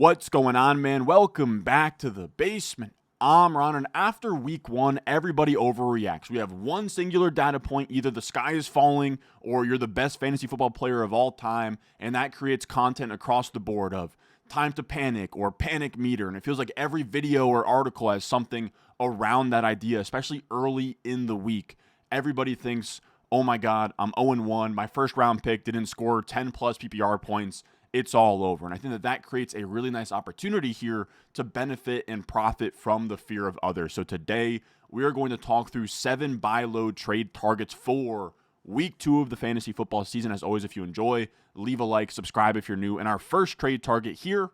What's going on, man? Welcome back to the basement. I'm Ron, and after week one, everybody overreacts. We have one singular data point: either the sky is falling or you're the best fantasy football player of all time, and that creates content across the board of time to panic or panic meter. And it feels like every video or article has something around that idea, especially early in the week. Everybody thinks, oh my God, I'm 0-1. My first round pick didn't score 10 plus PPR points. It's all over. And I think that creates a really nice opportunity here to benefit and profit from the fear of others. So today we are going to talk through 7 buy low trade targets for week 2 of the fantasy football season. As always, if you enjoy, leave a like, subscribe if you're new. And our first trade target here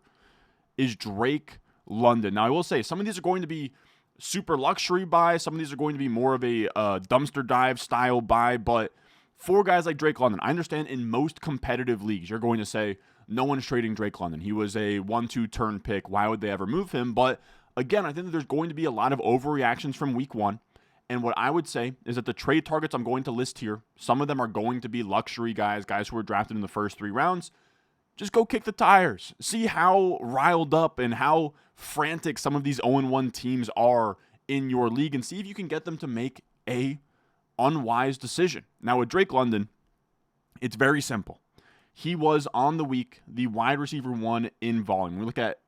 is Drake London. Now I will say some of these are going to be super luxury buys. Some of these are going to be more of a dumpster dive style buy. But for guys like Drake London, I understand in most competitive leagues, you're going to say, no one's trading Drake London. He was a 1-2 turn pick. Why would they ever move him? But again, I think that there's going to be a lot of overreactions from week 1. And what I would say is that the trade targets I'm going to list here, some of them are going to be luxury guys who were drafted in the first 3 rounds. Just go kick the tires. See how riled up and how frantic some of these 0-1 teams are in your league and see if you can get them to make a unwise decision. Now with Drake London, it's very simple. He was on the week the wide receiver 1 in volume. We look at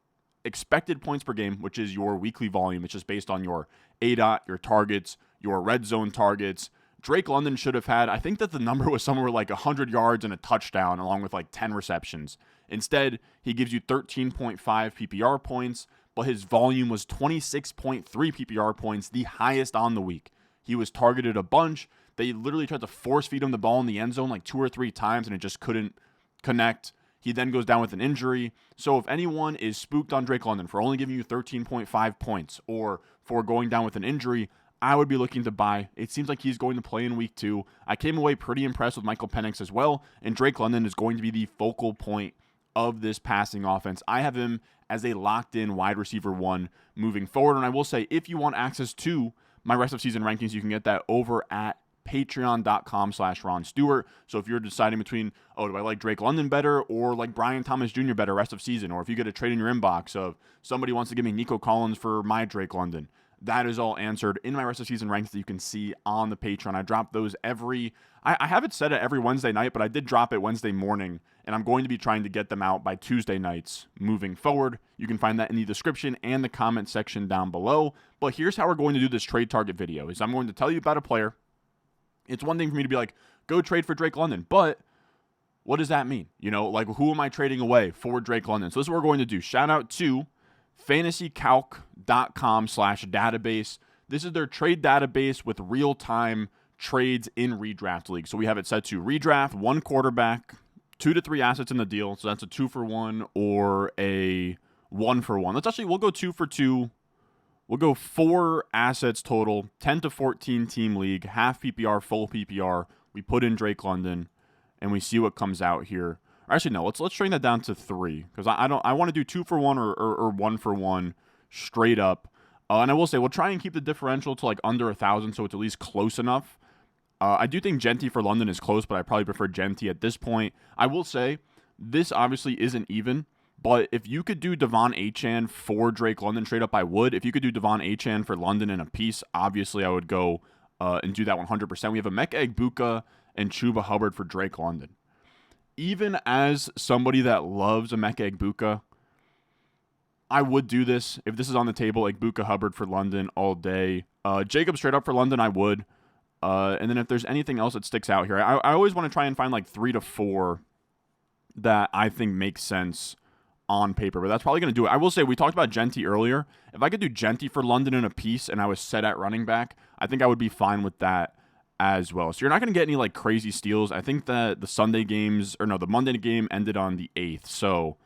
expected points per game, which is your weekly volume. It's just based on your ADOT, your targets, your red zone targets. Drake London should have had, I think that the number was somewhere like 100 yards and a touchdown along with like 10 receptions. Instead, he gives you 13.5 PPR points, but his volume was 26.3 PPR points, the highest on the week. He was targeted a bunch. They literally tried to force feed him the ball in the end zone like 2 or 3 times, and it just couldn't connect. He then goes down with an injury. So if anyone is spooked on Drake London for only giving you 13.5 points or for going down with an injury, I would be looking to buy. It seems like he's going to play in week 2. I came away pretty impressed with Michael Penix as well, and Drake London is going to be the focal point of this passing offense. I have him as a locked-in wide receiver 1 moving forward, and I will say if you want access to my rest of season rankings, you can get that over at patreon.com/Ron Stewart. So if you're deciding between, do I like Drake London better or like Brian Thomas Jr. better rest of season, or if you get a trade in your inbox of somebody wants to give me Nico Collins for my Drake London, that is all answered in my rest of season rankings that you can see on the Patreon. I drop those I haven't said it every Wednesday night, but I did drop it Wednesday morning, and I'm going to be trying to get them out by Tuesday nights moving forward. You can find that in the description and the comment section down below. But here's how we're going to do this trade target video is I'm going to tell you about a player. It's one thing for me to be like, go trade for Drake London, but what does that mean? Like who am I trading away for Drake London? So this is what we're going to do. Shout out to fantasycalc.com/database. This is their trade database with real-time trades in redraft league. So we have it set to redraft, 1 quarterback, 2 to 3 assets in the deal. So that's a 2-for-1 or a 1-for-1. We'll go 2 for 2. We'll go 4 assets total, 10 to 14 team league, half PPR, full PPR. We put in Drake London, and we see what comes out here. Actually, no, let's shrink that down to 3 because I want to do 2-for-1 or 1-for-1 straight up. And I will say we'll try and keep the differential to like under 1,000, so it's at least close enough. I do think Genty for London is close, but I probably prefer Genty at this point. I will say this obviously isn't even. But if you could do Devon Achane for Drake London straight up, I would. If you could do Devon Achane for London in a piece, obviously I would go and do that 100%. We have Emeka Egbuka and Chuba Hubbard for Drake London. Even as somebody that loves Emeka Egbuka, I would do this. If this is on the table, Egbuka Hubbard for London all day. Jacob straight up for London, I would. And then if there's anything else that sticks out here, I always want to try and find like 3 to 4 that I think makes sense on paper, but that's probably going to do it. I will say we talked about Genty earlier. If I could do Genty for London in a piece and I was set at running back, I think I would be fine with that as well. So you're not going to get any like crazy steals. I think that the Monday game ended on the 8th. So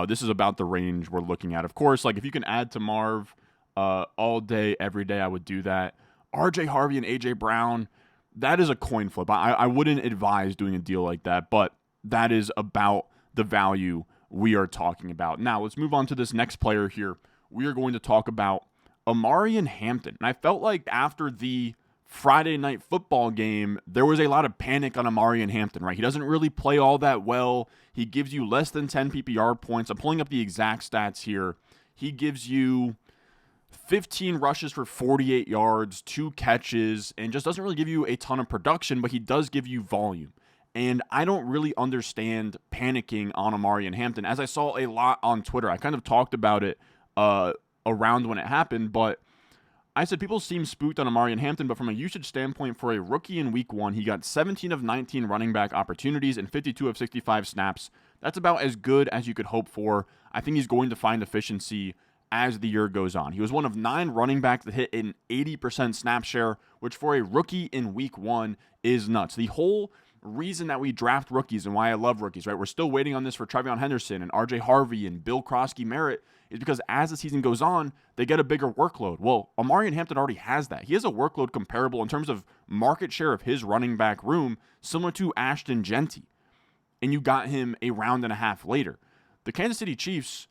this is about the range we're looking at. Of course, like if you can add to Marv all day, every day, I would do that. RJ Harvey and AJ Brown, that is a coin flip. I wouldn't advise doing a deal like that, but that is about the value we are talking about. Now, let's move on to this next player here. We are going to talk about Amarian Hampton. And I felt like after the Friday night football game, there was a lot of panic on Amari Hampton, right? He doesn't really play all that well. He gives you less than 10 PPR points. I'm pulling up the exact stats here. He gives you 15 rushes for 48 yards, 2 catches, and just doesn't really give you a ton of production, but he does give you volume. And I don't really understand panicking on Amari Hampton. As I saw a lot on Twitter, I kind of talked about it around when it happened, but I said people seem spooked on Amari Hampton, but from a usage standpoint, for a rookie in week 1, he got 17 of 19 running back opportunities and 52 of 65 snaps. That's about as good as you could hope for. I think he's going to find efficiency as the year goes on. He was one of 9 running backs that hit an 80% snap share, which for a rookie in week 1 is nuts. The whole reason that we draft rookies and why I love rookies, right? We're still waiting on this for Travion Henderson and RJ Harvey and Bill Krosky-Merritt, is because as the season goes on, they get a bigger workload. Well, Amari Hampton already has that. He has a workload comparable in terms of market share of his running back room, similar to Ashton Genty. And you got him a round and a half later. The Kansas City Chiefs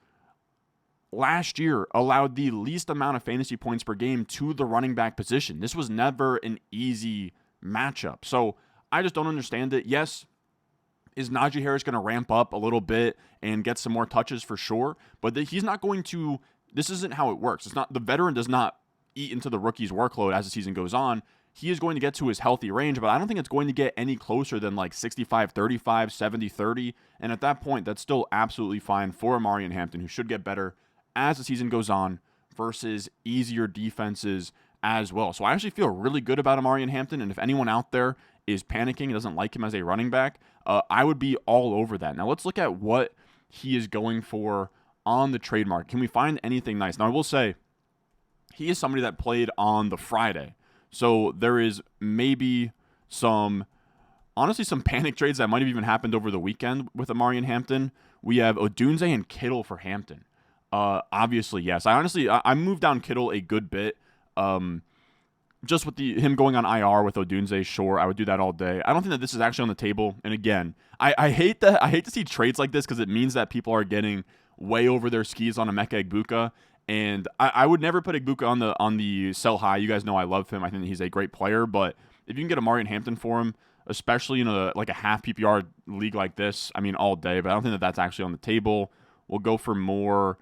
last year allowed the least amount of fantasy points per game to the running back position. This was never an easy matchup. So I just don't understand it. Yes, is Najee Harris going to ramp up a little bit and get some more touches for sure? But he's not going to. This isn't how it works. It's not, the veteran does not eat into the rookie's workload as the season goes on. He is going to get to his healthy range, but I don't think it's going to get any closer than like 65-35, 70-30. And at that point, that's still absolutely fine for Amari Hampton, who should get better as the season goes on versus easier defenses as well. So I actually feel really good about Amari Hampton, and if anyone out there is panicking and doesn't like him as a running back, I would be all over that. Now let's look at what he is going for on the trade market. Can we find anything nice? Now I will say he is somebody that played on the Friday. So there is maybe some panic trades that might have even happened over the weekend with Amari Hampton. We have Odunze and Kittle for Hampton. Obviously, yes. I moved down Kittle a good bit. Just with him going on IR with Odunze, sure, I would do that all day. I don't think that this is actually on the table. And again, I hate to see trades like this because it means that people are getting way over their skis on Emeka Egbuka. And I would never put Egbuka on the sell high. You guys know I love him. I think he's a great player. But if you can get Amari Hampton for him, especially in like a half PPR league like this, I mean, all day. But I don't think that that's actually on the table. We'll go for more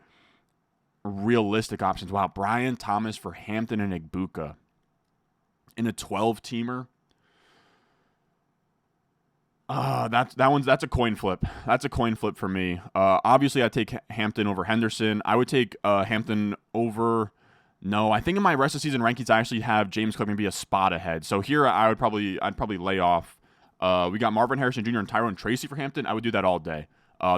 realistic options. Wow, Brian Thomas for Hampton and Egbuka in a 12-teamer. That's a coin flip. That's a coin flip for me. Obviously, I'd take Hampton over Henderson. I would take Hampton over. No, I think in my rest of season rankings, I actually have James Cook maybe a spot ahead. So here, I'd probably lay off. We got Marvin Harrison Jr. and Tyrone Tracy for Hampton. I would do that all day.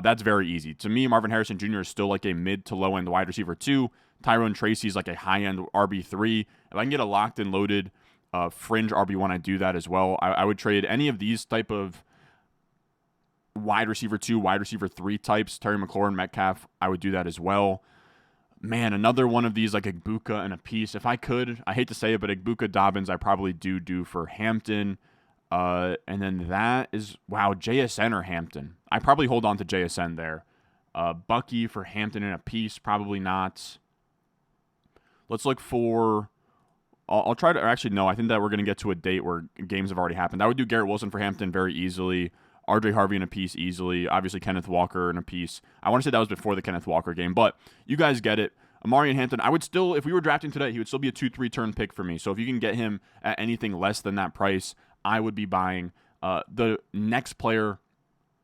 That's very easy. To me, Marvin Harrison Jr. is still like a mid to low end wide receiver 2. Tyrone Tracy is like a high end RB3. If I can get a locked and loaded fringe RB1, I do that as well. I would trade any of these type of wide receiver 2, wide receiver 3 types, Terry McLaurin, Metcalf, I would do that as well. Man, another one of these like Egbuka and a piece. If I could, I hate to say it, but Egbuka Dobbins I probably do for Hampton. And then that is, wow, JSN or Hampton. I probably hold on to JSN there. Bucky for Hampton and a piece, probably not. Let's look for, I'll try to, or actually no, I think that we're going to get to a date where games have already happened. I would do Garrett Wilson for Hampton very easily. RJ Harvey in a piece easily. Obviously, Kenneth Walker in a piece. I want to say that was before the Kenneth Walker game, but you guys get it. Amari Hampton, I would still, if we were drafting today, he would still be a 2-3 turn pick for me. So if you can get him at anything less than that price, I would be buying. The next player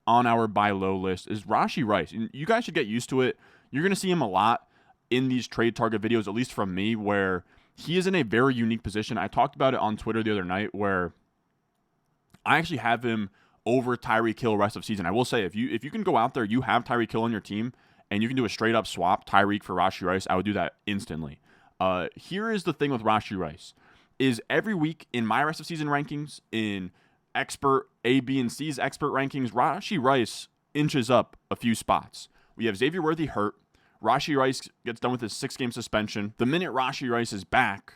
on our buy low list is Rashee Rice. And you guys should get used to it. You're going to see him a lot in these trade target videos, at least from me, where he is in a very unique position. I talked about it on Twitter the other night where I actually have him over Tyreek Hill rest of season. I will say, if you can go out there, you have Tyreek Hill on your team, and you can do a straight up swap Tyreek for Rashee Rice, I would do that instantly. Here is the thing with Rashee Rice, is every week in my rest of season rankings, in expert A, B, and C's expert rankings, Rashee Rice inches up a few spots. We have Xavier Worthy hurt. Rashee Rice gets done with his 6-game suspension. The minute Rashee Rice is back,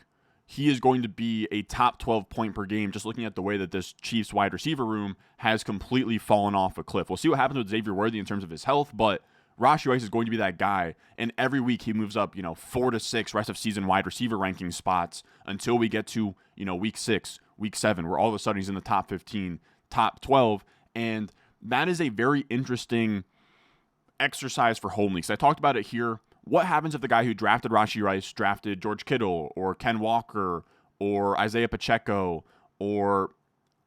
he is going to be a top 12 point per game, just looking at the way that this Chiefs wide receiver room has completely fallen off a cliff. We'll see what happens with Xavier Worthy in terms of his health, but Rashee Rice is going to be that guy, and every week he moves up, 4 to 6 rest of season wide receiver ranking spots until we get to, week 6, week 7, where all of a sudden he's in the top 15, top 12, and that is a very interesting exercise for home leagues. I talked about it here. What happens if the guy who drafted Rashee Rice drafted George Kittle or Ken Walker or Isaiah Pacheco or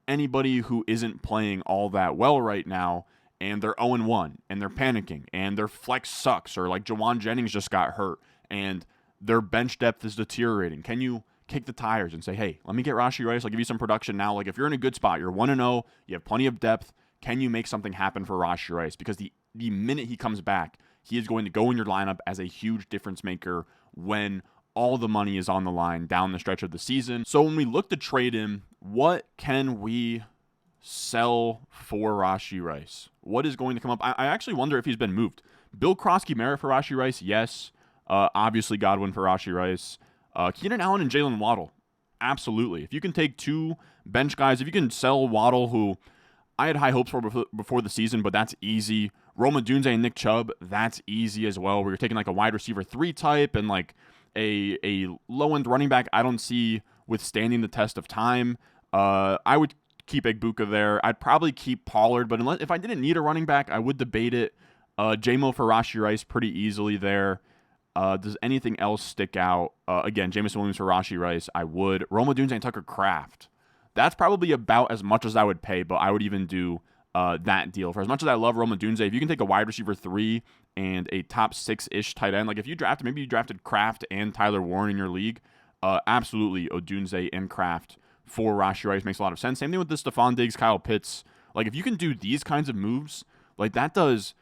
anybody who isn't playing all that well right now, and they're 0-1 and they're panicking and their flex sucks, or like Jawan Jennings just got hurt and their bench depth is deteriorating? Can you kick the tires and say, hey, let me get Rashee Rice, I'll give you some production now? Like, if you're in a good spot, you're 1-0, you have plenty of depth, can you make something happen for Rashee Rice? Because the minute he comes back, he is going to go in your lineup as a huge difference maker when all the money is on the line down the stretch of the season. So when we look to trade him, what can we sell for Rashee Rice? What is going to come up? I actually wonder if he's been moved. Bill Krosky merit for Rashee Rice? Yes. Obviously Godwin for Rashee Rice. Keenan Allen and Jalen Waddle? Absolutely. If you can take two bench guys, if you can sell Waddle, who I had high hopes for before the season, but that's easy. Rome Odunze and Nick Chubb, that's easy as well, where you're taking like a wide receiver 3 type and like a low-end running back I don't see withstanding the test of time. I would keep Egbuka there. I'd probably keep Pollard, but if I didn't need a running back, I would debate it. J-Mo for Rashee Rice pretty easily there. Does anything else stick out? Again, Jameson Williams for Rashee Rice, I would. Rome Odunze and Tucker Kraft. That's probably about as much as I would pay, but I would even do that deal. For as much as I love Rome Odunze, if you can take a wide receiver 3 and a top 6-ish tight end, like if you drafted, maybe you drafted Kraft and Tyler Warren in your league, absolutely Odunze and Kraft for Rashee Rice makes a lot of sense. Same thing with the Stephon Diggs, Kyle Pitts. Like, if you can do these kinds of moves, like that is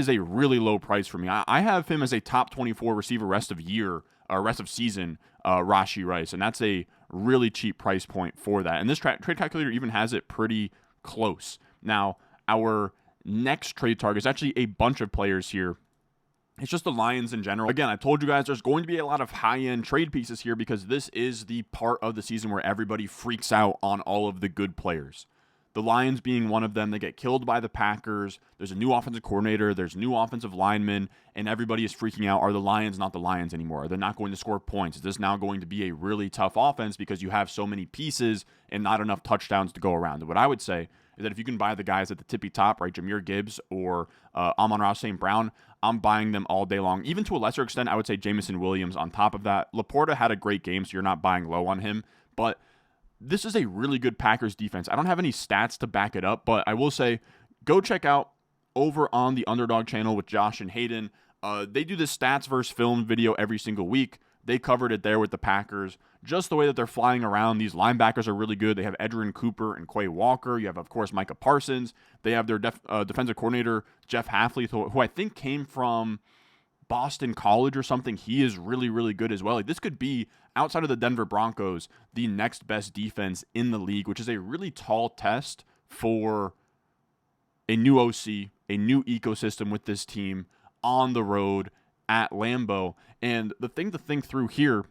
a really low price for me. I have him as a top 24 receiver rest of season Rashee Rice, and that's a really cheap price point for that. And this trade calculator even has it pretty close. Now, our next trade target is actually a bunch of players here. It's just the Lions in general. Again, I told you guys there's going to be a lot of high-end trade pieces here because this is the part of the season where everybody freaks out on all of the good players. The Lions being one of them. They get killed by the Packers. There's a new offensive coordinator. There's new offensive linemen, and everybody is freaking out. Are the Lions not the Lions anymore? Are they not going to score points? Is this now going to be a really tough offense because you have so many pieces and not enough touchdowns to go around? And what I would say is that if you can buy the guys at the tippy top, right, Jahmyr Gibbs or Amon-Ra St. Brown, I'm buying them all day long. Even to a lesser extent, I would say Jameson Williams on top of that. Laporta had a great game, so you're not buying low on him, but this is a really good Packers defense. I don't have any stats to back it up, but I will say go check out over on the Underdog channel with Josh and Hayden. They do this stats versus film video every single week. They covered it there with the Packers. Just the way that they're flying around. These linebackers are really good. They have Edgerrin Cooper and Quay Walker. You have, of course, Micah Parsons. They have their defensive coordinator, Jeff Hafley, who I think came from Boston College or something. He is really, really good as well. Like, this could be, outside of the Denver Broncos, the next best defense in the league, which is a really tall test for a new OC, a new ecosystem with this team on the road at Lambeau. And the thing to think through here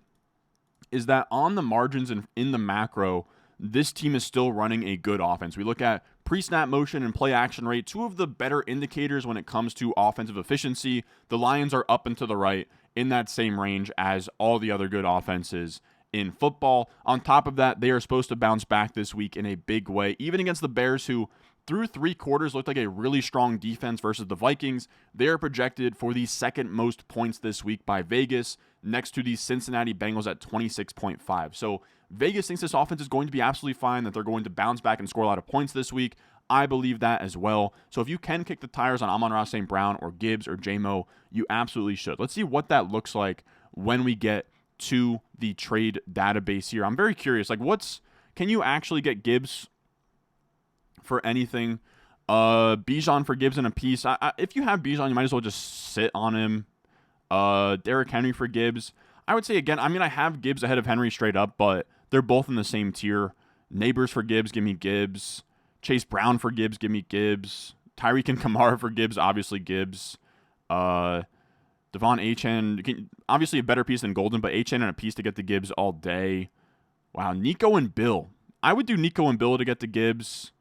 is that on the margins and in the macro, this team is still running a good offense. We look at pre-snap motion and play action rate, two of the better indicators when it comes to offensive efficiency. The Lions are up and to the right in that same range as all the other good offenses in football. On top of that, they are supposed to bounce back this week in a big way, even against the Bears, who through 3 quarters looked like a really strong defense versus the Vikings. They are projected for the second most points this week by Vegas, next to the Cincinnati Bengals at 26.5. So Vegas thinks this offense is going to be absolutely fine, that they're going to bounce back and score a lot of points this week. I believe that as well. So if you can kick the tires on Amon-Ra St. Brown or Gibbs or J-Mo, you absolutely should. Let's see what that looks like when we get to the trade database here. I'm very curious. Like, can you actually get Gibbs for anything? Bijan for Gibbs and a piece. If you have Bijan, you might as well just sit on him. Derrick Henry for Gibbs. I would say, again, I have Gibbs ahead of Henry straight up, but they're both in the same tier. Neighbors for Gibbs, give me Gibbs. Chase Brown for Gibbs, give me Gibbs. Tyreek and Kamara for Gibbs, obviously Gibbs. Devon Achane, obviously a better piece than Golden, but Achane and a piece to get the Gibbs all day. Wow, Nico and Bill. I would do Nico and Bill to get the Gibbs.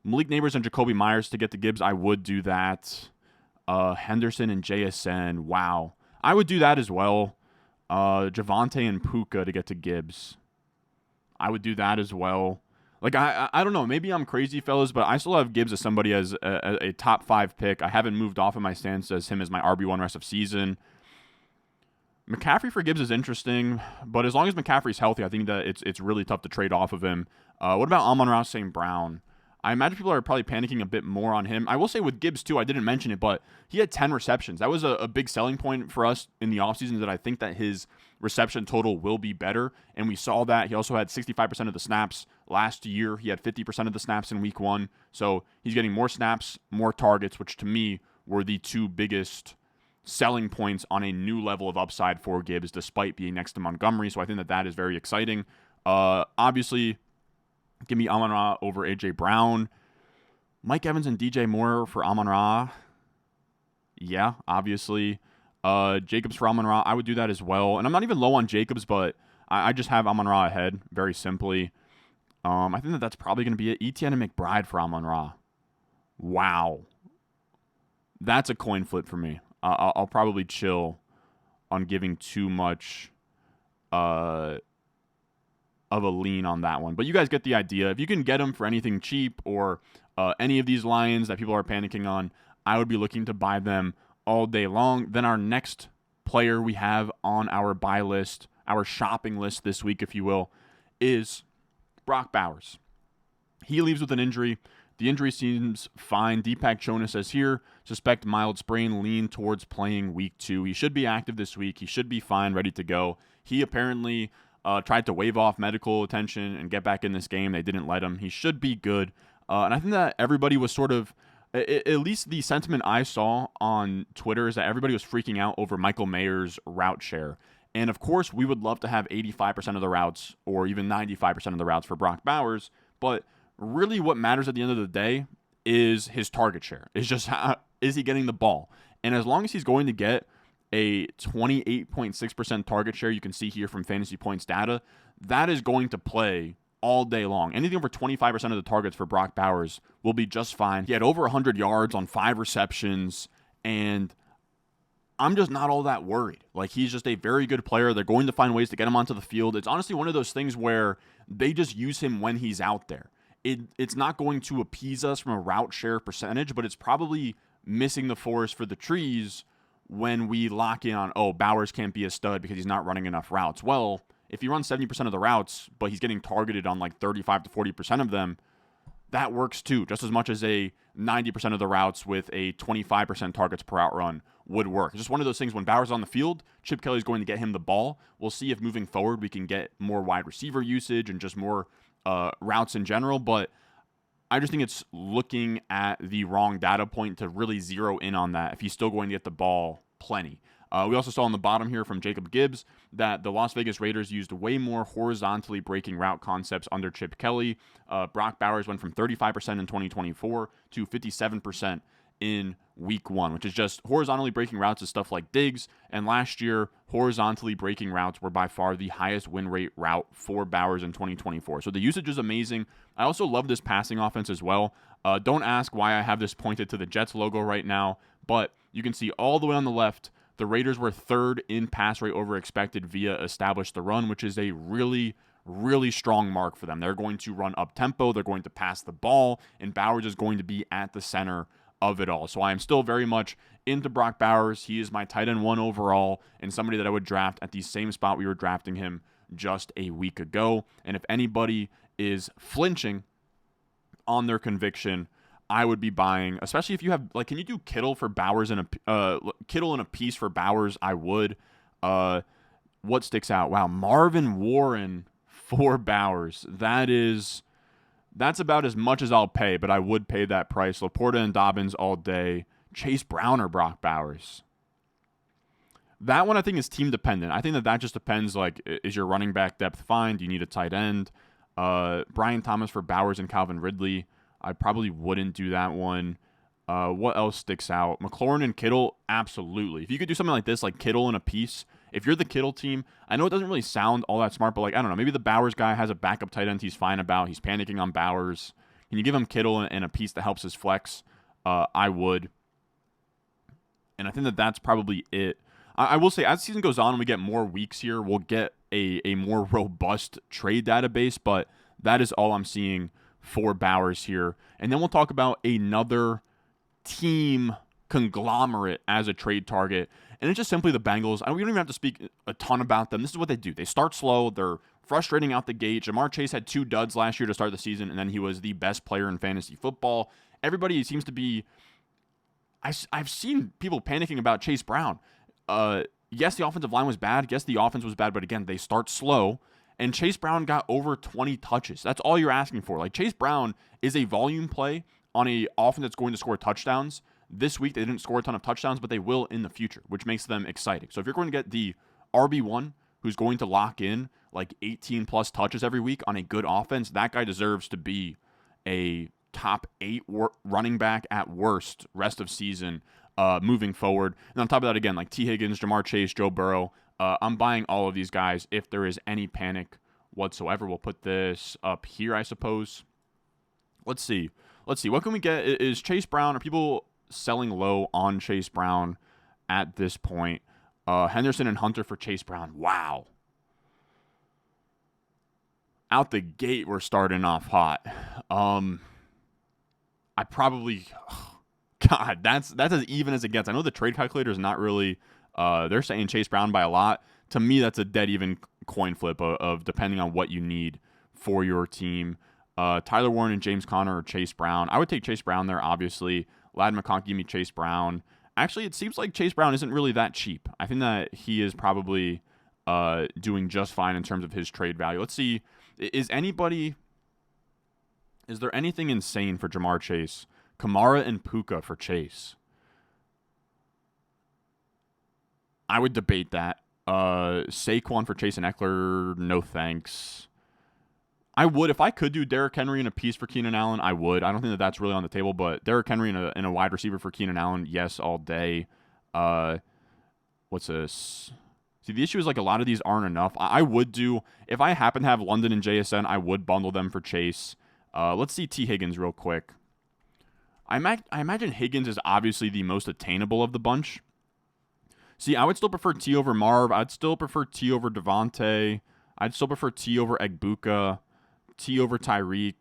Malik Neighbors and Jacoby Myers to get the Gibbs, I would do that. Henderson and JSN. Wow. I would do that as well. Javonte and Puka to get to Gibbs. I would do that as well. Like, I don't know. Maybe I'm crazy, fellas, but I still have Gibbs as somebody as a top 5 pick. I haven't moved off of my stance as him as my RB1 rest of season. McCaffrey for Gibbs is interesting, but as long as McCaffrey's healthy, I think that it's really tough to trade off of him. What about Amon-Ra St. Brown? I imagine people are probably panicking a bit more on him. I will say with Gibbs, too, I didn't mention it, but he had 10 receptions. That was a big selling point for us in the offseason, that I think that his reception total will be better, and we saw that. He also had 65% of the snaps last year. He had 50% of the snaps in week 1, so he's getting more snaps, more targets, which to me were the 2 biggest selling points on a new level of upside for Gibbs, despite being next to Montgomery, so I think that is very exciting. Obviously, give me Amon-Ra over A.J. Brown. Mike Evans and DJ Moore for Amon-Ra. Yeah, obviously. Jacobs for Amon-Ra. I would do that as well. And I'm not even low on Jacobs, but I just have Amon-Ra ahead, very simply. I think that's probably going to be it. Etienne and McBride for Amon-Ra. Wow. That's a coin flip for me. I'll probably chill on giving too much of a lean on that one. But you guys get the idea. If you can get them for anything cheap or any of these Lions that people are panicking on, I would be looking to buy them all day long. Then our next player we have on our buy list, our shopping list this week, if you will, is Brock Bowers. He leaves with an injury. The injury seems fine. Deepak Chona says here, suspect mild sprain, lean towards playing week 2. He should be active this week. He should be fine, ready to go. He apparently tried to wave off medical attention and get back in this game. They didn't let him. He should be good. And I think that everybody was sort of, at least the sentiment I saw on Twitter is that everybody was freaking out over Michael Mayer's route share. And of course, we would love to have 85% of the routes or even 95% of the routes for Brock Bowers. But really what matters at the end of the day is his target share. It's just is he getting the ball? And as long as he's going to get a 28.6% target share, you can see here from Fantasy Points data, that is going to play all day long. Anything over 25% of the targets for Brock Bowers will be just fine. He had over 100 yards on 5 receptions, and I'm just not all that worried. Like, he's just a very good player. They're going to find ways to get him onto the field. It's honestly one of those things where they just use him when he's out there. It's not going to appease us from a route share percentage, but it's probably missing the forest for the trees when we lock in on, oh, Bowers can't be a stud because he's not running enough routes. Well, if he runs 70% of the routes, but he's getting targeted on like 35 to 40% of them, that works too, just as much as a 90% of the routes with a 25% targets per out run would work. It's just one of those things when Bowers is on the field, Chip Kelly's going to get him the ball. We'll see if moving forward we can get more wide receiver usage and just more routes in general, but I just think it's looking at the wrong data point to really zero in on that if he's still going to get the ball plenty. We also saw on the bottom here from Jacob Gibbs that the Las Vegas Raiders used way more horizontally breaking route concepts under Chip Kelly. Brock Bowers went from 35% in 2024 to 57% in week 1, which is just horizontally breaking routes is stuff like Diggs. And last year, horizontally breaking routes were by far the highest win rate route for Bowers in 2024. So the usage is amazing. I also love this passing offense as well. Don't ask why I have this pointed to the Jets logo right now, but you can see all the way on the left, the Raiders were 3rd in pass rate over expected via establish the run, which is a really, really strong mark for them. They're going to run up tempo. They're going to pass the ball, and Bowers is going to be at the center of it all. So I am still very much into Brock Bowers. He is my tight end 1 overall and somebody that I would draft at the same spot we were drafting him just a week ago. And if anybody is flinching on their conviction, I would be buying, especially if you have, like, can you do Kittle for Bowers and Kittle and a piece for Bowers? I would. What sticks out? Wow, Marvin Warren for Bowers. That's about as much as I'll pay, but I would pay that price. Laporta and Dobbins all day. Chase Brown or Brock Bowers? That one I think is team dependent. I think that just depends, like, is your running back depth fine? Do you need a tight end? Brian Thomas for Bowers and Calvin Ridley. I probably wouldn't do that one. What else sticks out? McLaurin and Kittle, absolutely. If you could do something like this, like Kittle and a piece, if you're the Kittle team, I know it doesn't really sound all that smart, but, like, I don't know, maybe the Bowers guy has a backup tight end he's fine about. He's panicking on Bowers. Can you give him Kittle and a piece that helps his flex? I would. And I think that that's probably it. I will say, as the season goes on and we get more weeks here, we'll get a more robust trade database, but that is all I'm seeing for Bowers here. And then we'll talk about another team conglomerate as a trade target. And it's just simply the Bengals. We don't even have to speak a ton about them. This is what they do. They start slow. They're frustrating out the gate. Jamar Chase had 2 duds last year to start the season, and then he was the best player in fantasy football. Everybody seems to be... I've seen people panicking about Chase Brown. Yes, the offensive line was bad. Yes, the offense was bad. But again, they start slow. And Chase Brown got over 20 touches. That's all you're asking for. Like, Chase Brown is a volume play on a offense that's going to score touchdowns. This week, they didn't score a ton of touchdowns, but they will in the future, which makes them exciting. So if you're going to get the RB1 who's going to lock in like 18-plus touches every week on a good offense, that guy deserves to be a top 8 running back at worst rest of season moving forward. And on top of that, again, like T. Higgins, Jamar Chase, Joe Burrow, I'm buying all of these guys if there is any panic whatsoever. We'll put this up here, I suppose. Let's see. What can we get? Is Chase Brown, are people selling low on Chase Brown at this point? Henderson and Hunter for Chase Brown. Wow. Out the gate, we're starting off hot. I probably... God, that's as even as it gets. I know the trade calculator is not really... they're saying Chase Brown by a lot. To me, that's a dead even coin flip of depending on what you need for your team. Tyler Warren and James Conner or Chase Brown. I would take Chase Brown there, obviously. Ladd McConkey, give me Chase Brown. Actually, it seems like Chase Brown isn't really that cheap. I think that he is probably doing just fine in terms of his trade value. Let's see. Is there anything insane for Jamar Chase? Kamara and Puka for Chase. I would debate that. Saquon for Chase and Eckler, no thanks. I would, if I could do Derrick Henry and a piece for Keenan Allen, I would. I don't think that that's really on the table, but Derrick Henry and a wide receiver for Keenan Allen, yes, all day. What's this? See, the issue is like a lot of these aren't enough. I would do, if I happen to have London and JSN, I would bundle them for Chase. Let's see T. Higgins real quick. I imagine Higgins is obviously the most attainable of the bunch. See, I would still prefer T over Marv. I'd still prefer T over Devontae. I'd still prefer T over Egbuka. T over Tyreek.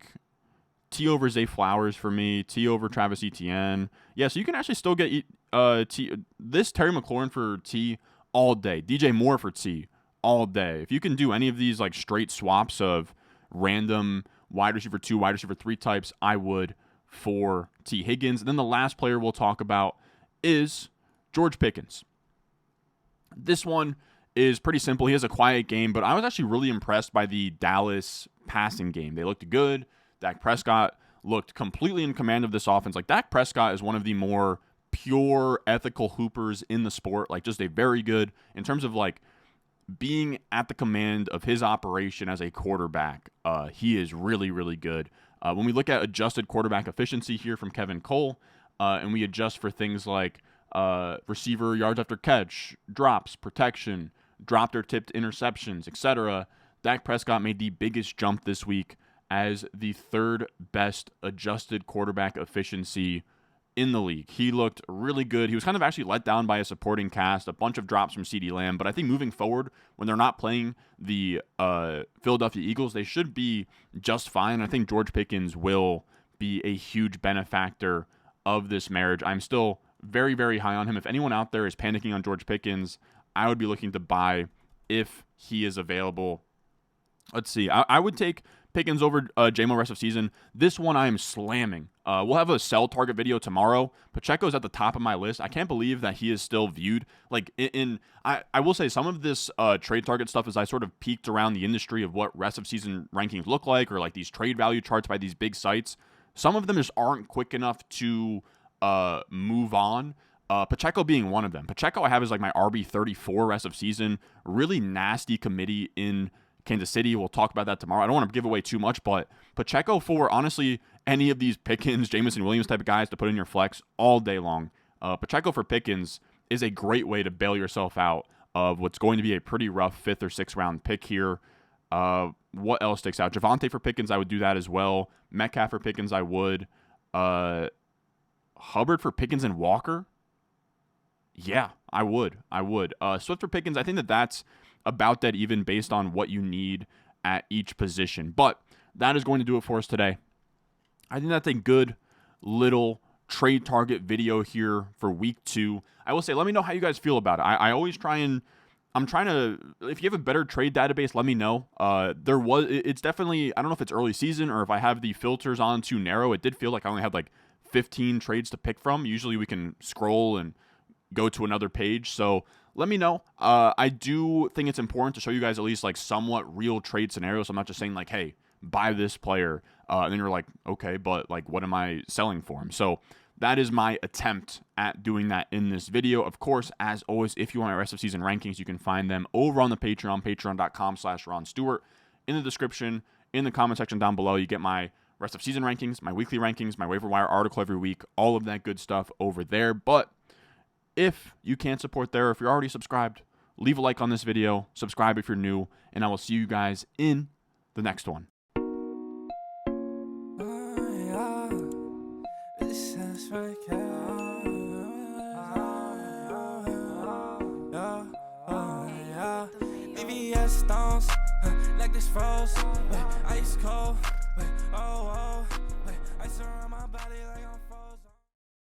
T over Zay Flowers for me. T over Travis Etienne. Yeah, so you can actually still get this Terry McLaurin for T all day. DJ Moore for T all day. If you can do any of these like straight swaps of random wide receiver 2, wide receiver 3 types, I would for T. Higgins. And then the last player we'll talk about is George Pickens. This one is pretty simple. He has a quiet game, but I was actually really impressed by the Dallas passing game. They looked good. Dak Prescott looked completely in command of this offense. Like, Dak Prescott is one of the more pure ethical hoopers in the sport. Like, just a very good, in terms of like being at the command of his operation as a quarterback, he is really, really good. When we look at adjusted quarterback efficiency here from Kevin Cole, and we adjust for things like receiver yards after catch, drops, protection, dropped or tipped interceptions, etc., Dak Prescott made the biggest jump this week as the 3rd best adjusted quarterback efficiency in the league. He looked really good. He was kind of actually let down by a supporting cast, a bunch of drops from CeeDee Lamb, but I think moving forward, when they're not playing the Philadelphia Eagles, they should be just fine. I think George Pickens will be a huge benefactor of this marriage. I'm still very, very high on him. If anyone out there is panicking on George Pickens, I would be looking to buy if he is available. Let's see. I would take Pickens over JMO rest of season. This one I am slamming. We'll have a sell target video tomorrow. Pacheco's at the top of my list. I can't believe that he is still viewed. Like, I will say some of this trade target stuff as I sort of peeked around the industry of what rest of season rankings look like, or like these trade value charts by these big sites. Some of them just aren't quick enough to move on. Pacheco being one of them. Pacheco I have is like my RB34 rest of season. Really nasty committee in Kansas City. We'll talk about that tomorrow. I don't want to give away too much, but Pacheco for, honestly, any of these Pickens, Jameson Williams type of guys to put in your flex all day long. Pacheco for Pickens is a great way to bail yourself out of what's going to be a pretty rough 5th or 6th round pick here. What else sticks out? Javonte for Pickens, I would do that as well. Metcalf for Pickens, I would. Hubbard for Pickens and Walker? Yeah, I would. Swift or Pickens, I think that's about dead even based on what you need at each position. But that is going to do it for us today. I think that's a good little trade target video here for week 2. I will say, let me know how you guys feel about it. I always I'm trying to, if you have a better trade database, let me know. It's definitely, I don't know if it's early season or if I have the filters on too narrow. It did feel like I only had like 15 trades to pick from. Usually we can scroll and go to another page. So let me know. I do think it's important to show you guys at least like somewhat real trade scenarios. I'm not just saying like, hey, buy this player. And then you're like, okay, but like, what am I selling for him? So that is my attempt at doing that in this video. Of course, as always, if you want my rest of season rankings, you can find them over on the Patreon, patreon.com/Ron Stewart. In the description, in the comment section down below, you get my rest of season rankings, my weekly rankings, my waiver wire article every week, all of that good stuff over there. But if you can't support there, if you're already subscribed, leave a like on this video, subscribe if you're new, and I will see you guys in the next one. Stones, like this froze.